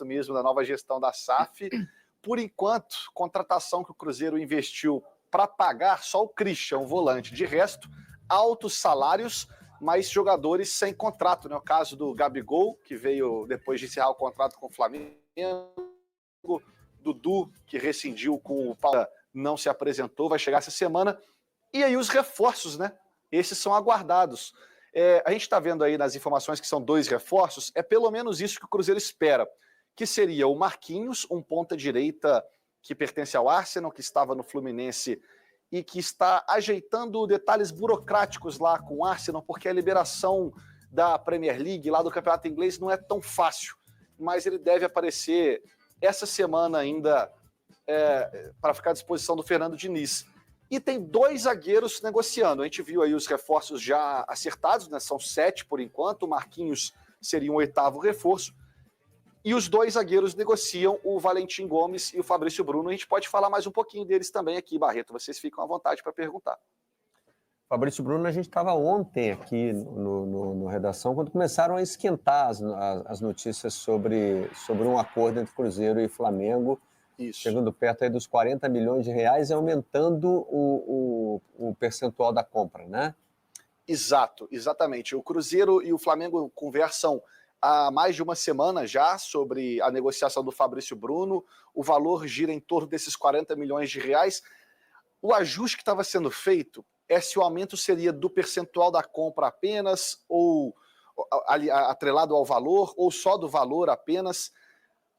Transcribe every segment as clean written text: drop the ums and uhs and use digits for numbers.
mesmo da nova gestão da SAF. Por enquanto, contratação que o Cruzeiro investiu para pagar só o Christian, o volante. De resto, altos salários, mas jogadores sem contrato, né? O caso do Gabigol, que veio depois de encerrar o contrato com o Flamengo, Dudu, que rescindiu com o Paulo, não se apresentou, vai chegar essa semana. E aí os reforços, né? Esses são aguardados. A gente está vendo aí nas informações que são 2 reforços, é pelo menos isso que o Cruzeiro espera, que seria o Marquinhos, um ponta-direita que pertence ao Arsenal, que estava no Fluminense e que está ajeitando detalhes burocráticos lá com o Arsenal, porque a liberação da Premier League, lá do Campeonato Inglês, não é tão fácil, mas ele deve aparecer essa semana ainda para ficar à disposição do Fernando Diniz. E tem 2 zagueiros negociando. A gente viu aí os reforços já acertados, né? São 7 por enquanto. O Marquinhos seria um 8º reforço. E os 2 zagueiros negociam, o Valentim Gomes e o Fabrício Bruno. A gente pode falar mais um pouquinho deles também aqui, Barreto. Vocês ficam à vontade para perguntar. Fabrício Bruno, a gente estava ontem aqui no Redação, quando começaram a esquentar as notícias sobre um acordo entre Cruzeiro e Flamengo. Isso. Chegando perto aí dos 40 milhões de reais e aumentando o percentual da compra, né? Exatamente. O Cruzeiro e o Flamengo conversam há mais de uma semana já sobre a negociação do Fabrício Bruno. O valor gira em torno desses 40 milhões de reais. O ajuste que estava sendo feito é se o aumento seria do percentual da compra apenas, ou atrelado ao valor, ou só do valor apenas.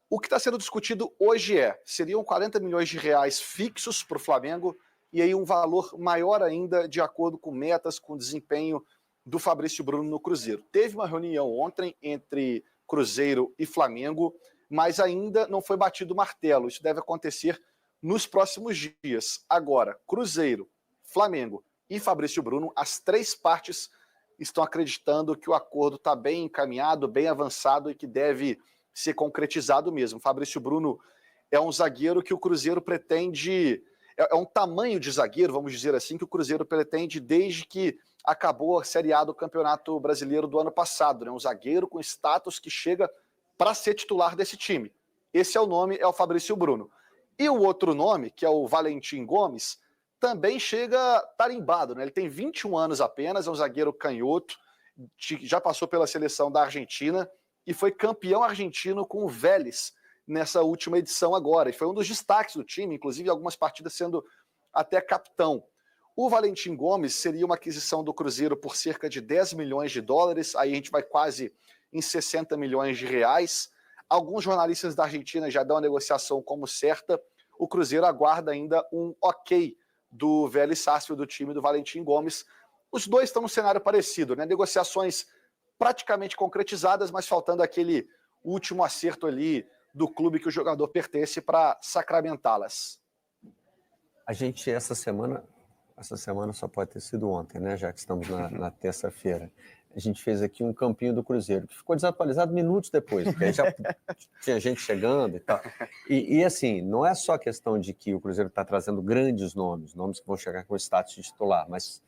O que está sendo discutido hoje seriam 40 milhões de reais fixos para o Flamengo e aí um valor maior ainda de acordo com metas, com desempenho do Fabrício Bruno no Cruzeiro. Teve uma reunião ontem entre Cruzeiro e Flamengo, mas ainda não foi batido o martelo. Isso deve acontecer nos próximos dias. Agora, Cruzeiro, Flamengo e Fabrício Bruno, as 3 partes estão acreditando que o acordo está bem encaminhado, bem avançado e que deve ser concretizado mesmo. Fabrício Bruno é um zagueiro que o Cruzeiro pretende, é um tamanho de zagueiro, vamos dizer assim, que o Cruzeiro pretende desde que acabou a Série A do Campeonato Brasileiro do ano passado, né? Um zagueiro com status que chega para ser titular desse time. Esse é o nome, é o Fabrício Bruno. E o outro nome, que é o Valentim Gomes, também chega tarimbado, né? Ele tem 21 anos apenas, é um zagueiro canhoto, já passou pela seleção da Argentina e foi campeão argentino com o Vélez nessa última edição agora. E foi um dos destaques do time, inclusive algumas partidas sendo até capitão. O Valentim Gomes seria uma aquisição do Cruzeiro por cerca de 10 milhões de dólares, aí a gente vai quase em 60 milhões de reais. Alguns jornalistas da Argentina já dão a negociação como certa. O Cruzeiro aguarda ainda um ok do Vélez Sarsfield, do time do Valentim Gomes. Os dois estão num cenário parecido, né? Negociações praticamente concretizadas, mas faltando aquele último acerto ali do clube que o jogador pertence para sacramentá-las. A gente, essa semana só pode ter sido ontem, né? Já que estamos na terça-feira. A gente fez aqui um campinho do Cruzeiro, que ficou desatualizado minutos depois, porque aí já tinha gente chegando e tal. E assim, não é só questão de que o Cruzeiro está trazendo grandes nomes que vão chegar com status de titular, mas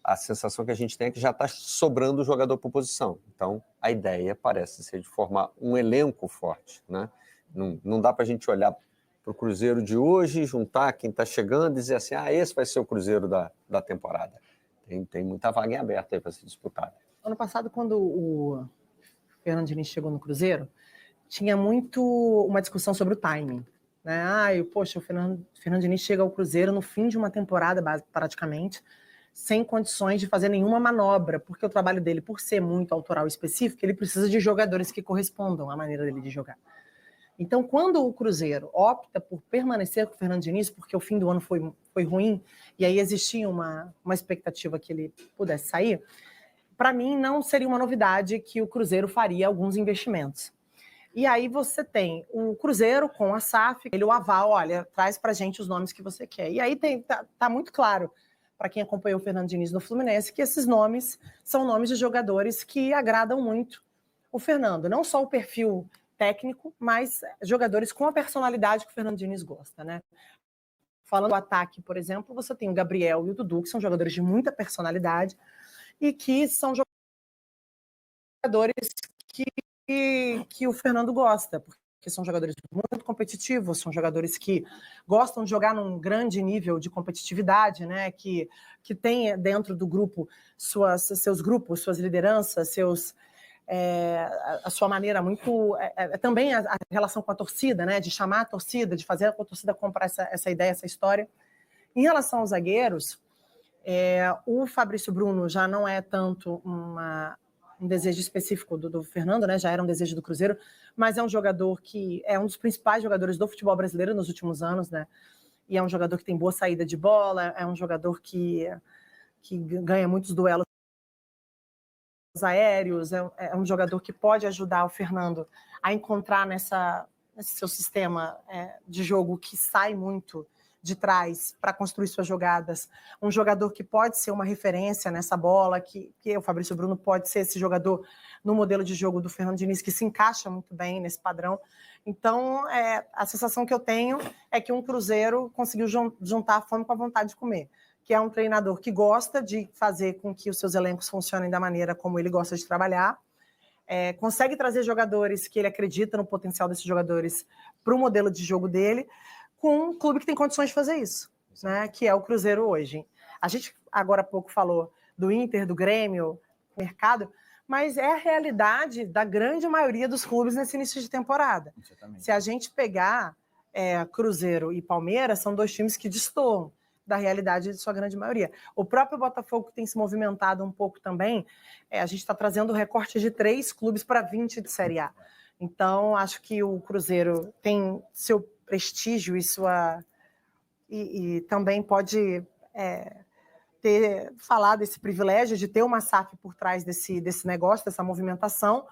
a sensação que a gente tem é que já está sobrando jogador por posição. Então, a ideia parece ser de formar um elenco forte, né? Não dá para a gente olhar para o Cruzeiro de hoje, juntar quem está chegando e dizer assim, esse vai ser o Cruzeiro da temporada. Tem muita vaga em aberta aí para ser disputada. Ano passado, quando o Fernando Diniz chegou no Cruzeiro, tinha muito uma discussão sobre o timing, né? Poxa, o Fernando Diniz chega ao Cruzeiro no fim de uma temporada, praticamente, sem condições de fazer nenhuma manobra, porque o trabalho dele, por ser muito autoral e específico, ele precisa de jogadores que correspondam à maneira dele de jogar. Então, quando o Cruzeiro opta por permanecer com o Fernando Diniz, porque o fim do ano foi ruim, e aí existia uma expectativa que ele pudesse sair, para mim não seria uma novidade que o Cruzeiro faria alguns investimentos. E aí você tem o Cruzeiro com a SAF, ele o aval, olha, traz pra gente os nomes que você quer. E aí tá muito claro, para quem acompanhou o Fernando Diniz no Fluminense, que esses nomes são nomes de jogadores que agradam muito o Fernando. Não só o perfil técnico, mas jogadores com a personalidade que o Fernando Diniz gosta, né? Falando do ataque, por exemplo, você tem o Gabriel e o Dudu, que são jogadores de muita personalidade e que são jogadores que que o Fernando gosta, porque são jogadores muito competitivos, são jogadores que gostam de jogar num grande nível de competitividade, né? Que tem dentro do grupo seus grupos, suas lideranças, a sua maneira muito... também a relação com a torcida, né? De chamar a torcida, de fazer a torcida comprar essa ideia, essa história. Em relação aos zagueiros, o Fabrício Bruno já não é tanto um desejo específico do Fernando, né? Já era um desejo do Cruzeiro, mas é um jogador que é um dos principais jogadores do futebol brasileiro nos últimos anos, né? E é um jogador que tem boa saída de bola, é um jogador que ganha muitos duelos aéreos, é um jogador que pode ajudar o Fernando a encontrar nesse seu sistema de jogo que sai muito de trás para construir suas jogadas, um jogador que pode ser uma referência nessa bola, que o Fabrício Bruno pode ser esse jogador no modelo de jogo do Fernando Diniz, que se encaixa muito bem nesse padrão. Então, a sensação que eu tenho é que um Cruzeiro conseguiu juntar a fome com a vontade de comer, que é um treinador que gosta de fazer com que os seus elencos funcionem da maneira como ele gosta de trabalhar, consegue trazer jogadores que ele acredita no potencial desses jogadores para o modelo de jogo dele, com um clube que tem condições de fazer isso, né? Que é o Cruzeiro hoje. A gente agora há pouco falou do Inter, do Grêmio, do mercado, mas é a realidade da grande maioria dos clubes nesse início de temporada. Exatamente. Se a gente pegar Cruzeiro e Palmeiras, são dois times que destoam da realidade de sua grande maioria. O próprio Botafogo tem se movimentado um pouco também. A gente está trazendo o recorte de 3 clubes para 20 de Série A. Então, acho que o Cruzeiro tem seu prestígio e também pode falar desse privilégio de ter uma SAF por trás desse negócio, dessa movimentação,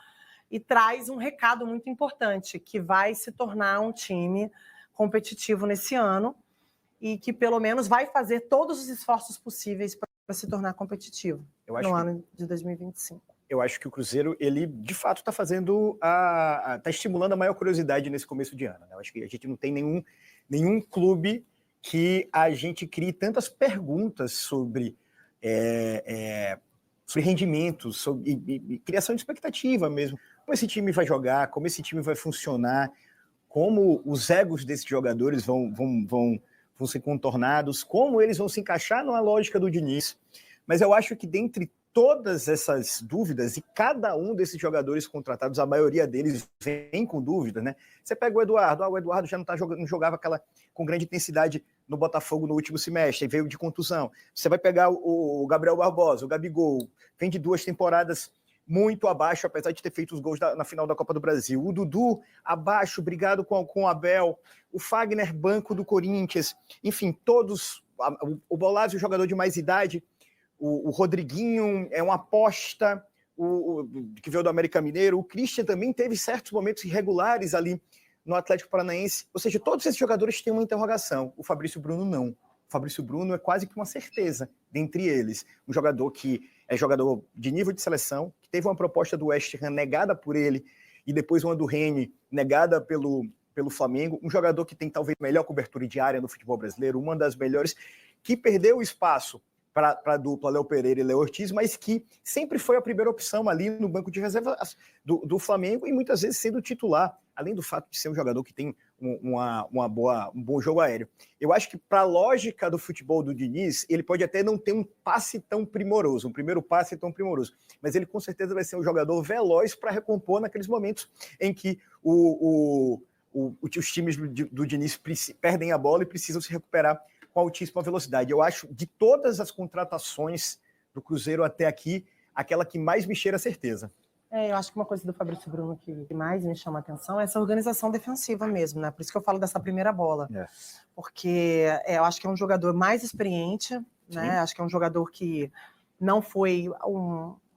e traz um recado muito importante, que vai se tornar um time competitivo nesse ano e que pelo menos vai fazer todos os esforços possíveis para se tornar competitivo no ano de 2025. Eu acho que o Cruzeiro, ele de fato está fazendo, está estimulando a maior curiosidade nesse começo de ano, né? Eu acho que a gente não tem nenhum clube que a gente crie tantas perguntas sobre rendimentos, sobre criação de expectativa mesmo. Como esse time vai jogar, como esse time vai funcionar, como os egos desses jogadores vão ser contornados, como eles vão se encaixar numa lógica do Diniz. Mas eu acho que dentre todas essas dúvidas, e cada um desses jogadores contratados, a maioria deles vem com dúvida, né? Você pega o Eduardo, o Eduardo já não jogava com grande intensidade no Botafogo no último semestre, veio de contusão. Você vai pegar o Gabriel Barbosa, o Gabigol, vem de 2 temporadas muito abaixo, apesar de ter feito os gols na final da Copa do Brasil. O Dudu, abaixo, brigado com o Abel. O Fagner, banco do Corinthians. Enfim, todos. O Bolázio, jogador de mais idade. O Rodriguinho é uma aposta, que veio do América Mineiro. O Christian também teve certos momentos irregulares ali no Atlético Paranaense. Ou seja, todos esses jogadores têm uma interrogação. O Fabrício Bruno não. O Fabrício Bruno é quase que uma certeza dentre eles. Um jogador que é jogador de nível de seleção, que teve uma proposta do West Ham negada por ele e depois uma do Rennes negada pelo Flamengo. Um jogador que tem talvez melhor cobertura diária no futebol brasileiro, uma das melhores, que perdeu o espaço para a dupla Léo Pereira e Léo Ortiz, mas que sempre foi a primeira opção ali no banco de reserva do Flamengo e muitas vezes sendo titular, além do fato de ser um jogador que tem um bom jogo aéreo. Eu acho que para a lógica do futebol do Diniz, ele pode até não ter um passe tão primoroso, um primeiro passe tão primoroso, mas ele com certeza vai ser um jogador veloz para recompor naqueles momentos em que os times do Diniz perdem a bola e precisam se recuperar com altíssima velocidade. Eu acho, de todas as contratações do Cruzeiro até aqui, aquela que mais me cheira a certeza. Eu acho que uma coisa do Fabrício Bruno que mais me chama a atenção é essa organização defensiva mesmo, né? Por isso que eu falo dessa primeira bola. Porque eu acho que é um jogador mais experiente, né? Acho que é um jogador que não foi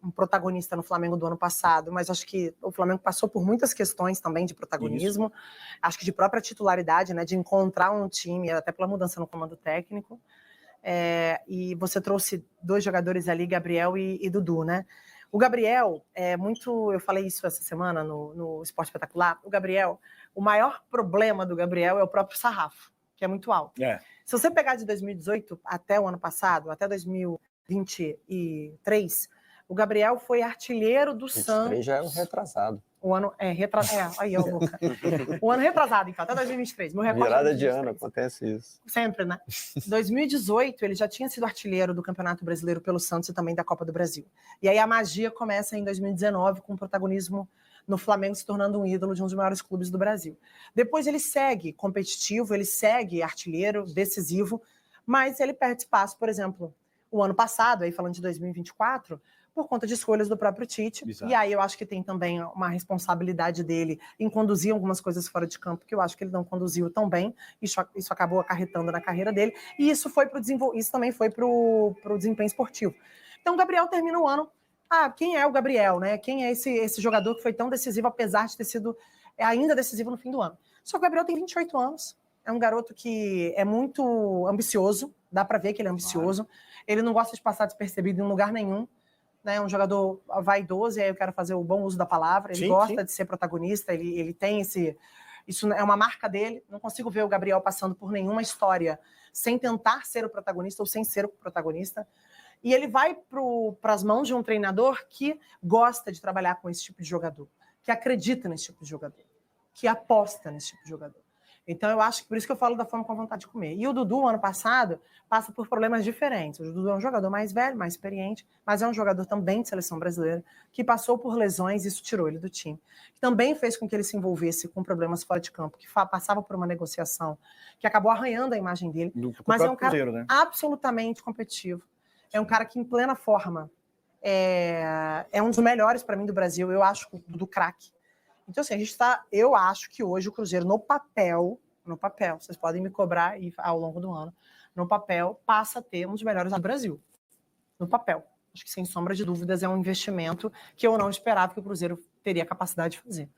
um protagonista no Flamengo do ano passado, mas acho que o Flamengo passou por muitas questões também de protagonismo, acho que de própria titularidade, né, de encontrar um time, até pela mudança no comando técnico, e você trouxe 2 jogadores ali, Gabriel e Dudu, né? O Gabriel, eu falei isso essa semana no Esporte Espetacular, o Gabriel, o maior problema do Gabriel é o próprio sarrafo, que é muito alto. Se você pegar de 2018 até o ano passado, até 2023, o Gabriel foi artilheiro do Santos. Já é um retrasado. O ano aí, ó, Luca. O ano retrasado, então, até 2023. Meu recorde Virada é de 2023. ano, acontece isso. Sempre, né? Em 2018, ele já tinha sido artilheiro do Campeonato Brasileiro pelo Santos e também da Copa do Brasil. E aí a magia começa em 2019 com o protagonismo no Flamengo se tornando um ídolo de um dos maiores clubes do Brasil. Depois ele segue competitivo, ele segue artilheiro, decisivo, mas ele perde espaço, por exemplo, o ano passado, aí falando de 2024, por conta de escolhas do próprio Tite. Exato. E aí eu acho que tem também uma responsabilidade dele em conduzir algumas coisas fora de campo, que eu acho que ele não conduziu tão bem. Isso acabou acarretando na carreira dele. E isso também foi para o desempenho esportivo. Então o Gabriel termina o ano. Quem é o Gabriel, né? Quem é esse jogador que foi tão decisivo, apesar de ter sido ainda decisivo no fim do ano? Só que o Gabriel tem 28 anos. É um garoto que é muito ambicioso. Dá para ver que ele é ambicioso. Ele não gosta de passar despercebido em lugar nenhum. Né, um jogador vaidoso, e aí eu quero fazer o bom uso da palavra. Ele gosta de ser protagonista, ele tem isso é uma marca dele. Não consigo ver o Gabriel passando por nenhuma história sem tentar ser o protagonista ou sem ser o protagonista. E ele vai para as mãos de um treinador que gosta de trabalhar com esse tipo de jogador, que acredita nesse tipo de jogador, que aposta nesse tipo de jogador. Então, eu acho que por isso que eu falo da fome com vontade de comer. E o Dudu, ano passado, passa por problemas diferentes. O Dudu é um jogador mais velho, mais experiente, mas é um jogador também de seleção brasileira, que passou por lesões e isso tirou ele do time. Também fez com que ele se envolvesse com problemas fora de campo, que passava por uma negociação que acabou arranhando a imagem dele. Mas é um cara Cruzeiro, né? absolutamente competitivo. É um cara que, em plena forma, é um dos melhores para mim do Brasil. Eu acho o Dudu craque. Então, assim, eu acho que hoje o Cruzeiro, no papel, vocês podem me cobrar ao longo do ano, no papel, passa a ter um dos melhores do Brasil. No papel. Acho que, sem sombra de dúvidas, é um investimento que eu não esperava que o Cruzeiro teria capacidade de fazer.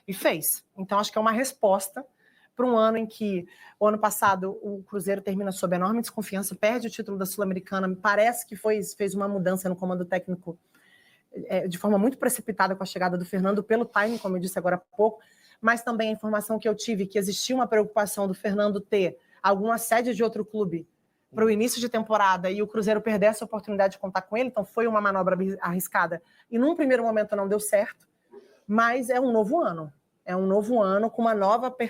E fez. Então, acho que é uma resposta para um ano em que, o ano passado, o Cruzeiro termina sob enorme desconfiança, perde o título da Sul-Americana, me parece que fez uma mudança no comando técnico de forma muito precipitada com a chegada do Fernando, pelo timing, como eu disse agora há pouco, mas também a informação que eu tive que existia uma preocupação do Fernando ter algum assédio de outro clube para o início de temporada e o Cruzeiro perder essa oportunidade de contar com ele, então foi uma manobra arriscada e num primeiro momento não deu certo, mas é um novo ano com uma nova